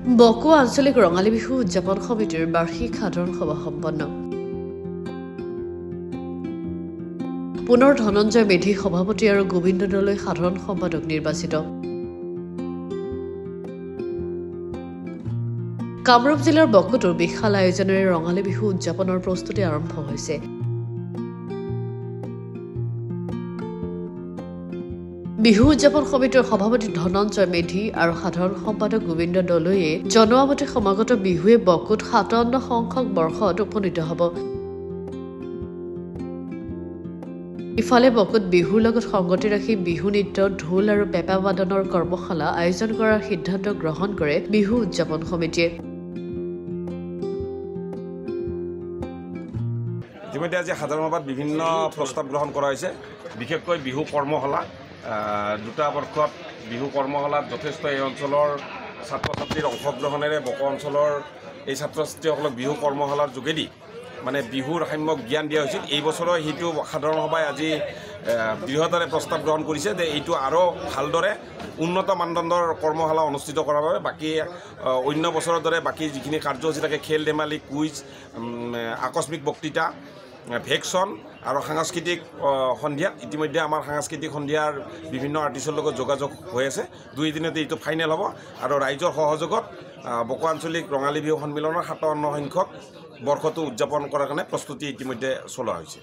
বকোৱা আঞ্চলিক ৰঙালী বিহু উদযাপন সমিতিৰ বাৰ্ষিক সাধাৰণ সভা সম্পন্ন। পুনৰ ধনঞ্জয় মেধি সভাপতি আৰু গোবিন্দ দলৈ সাধাৰণ সম্পাদক নিৰ্বাচিত। কামৰূপ জিলাৰ বকোটোৰ বিশাল আয়োজনেৰে ৰঙালী বিহু উদযাপনৰ প্ৰস্তুতি আৰম্ভ হৈছে। বিহু উদযাপন সমিতিৰ সভাপতি ধনঞ্জয় মেধি আৰু সাধাৰণ সম্পাদক গোবিন্দ দলৈয়ে জনোৱা মতে সমাগত বিহুৱে বকোত ৫৭ সংখ্যক বৰ্ষত উপনীত হ'ব। ইফালে বকোত বিহুৰ লগত সংগতি ৰাখি বিহু নৃত্য, ঢোল আৰু পেঁপা বাদনৰ কৰ্মশালা আয়োজন কৰাৰ সিদ্ধান্ত গ্ৰহণ কৰে বিহু উদযাপন সমিতিয়ে। ইতিমধ্যে আজি সাধাৰণ সভাত বিভিন্ন প্ৰস্তাৱ গ্ৰহণ কৰা হৈছে। বিশেষকৈ বিহু কৰ্মশালা দুটা বৰ্ষত বিহু কৰ্মশালাত যথেষ্ট এই অঞ্চলৰ ছাত্ৰ ছাত্ৰীৰ অংশগ্ৰহণেৰে বকো অঞ্চলৰ এই ছাত্ৰ ছাত্ৰীসকলক বিহু কৰ্মশালাৰ যোগেদি মানে বিহুৰ সাম্যক জ্ঞান দিয়া হৈছিল। এই বছৰৰ সেইটো সাধাৰণ সভাই আজি বৃহৎৰে প্ৰস্তাৱ গ্ৰহণ কৰিছে যে এইটো আৰু ভালদৰে উন্নত মানদণ্ডৰ কৰ্মশালা অনুষ্ঠিত কৰাৰ বাবে বাকী অন্য বছৰৰ দৰে বাকী যিখিনি কাৰ্যসূচী থাকে খেল ধেমালি, কুইজ, আকস্মিক বক্তৃতা, ভেকশ্যন আৰু সাংস্কৃতিক সন্ধিয়া। ইতিমধ্যে আমাৰ সাংস্কৃতিক সন্ধিয়াৰ বিভিন্ন আৰ্টিষ্টৰ লগত যোগাযোগ হৈ আছে। 2 দিনতে এইটো ফাইনেল হ'ব আৰু ৰাইজৰ সহযোগত বকো আঞ্চলিক ৰঙালী বিহু সন্মিলনৰ ৫৭ সংখ্যক বৰ্ষটো উদযাপন কৰাৰ কাৰণে প্ৰস্তুতি ইতিমধ্যে চলোৱা হৈছে।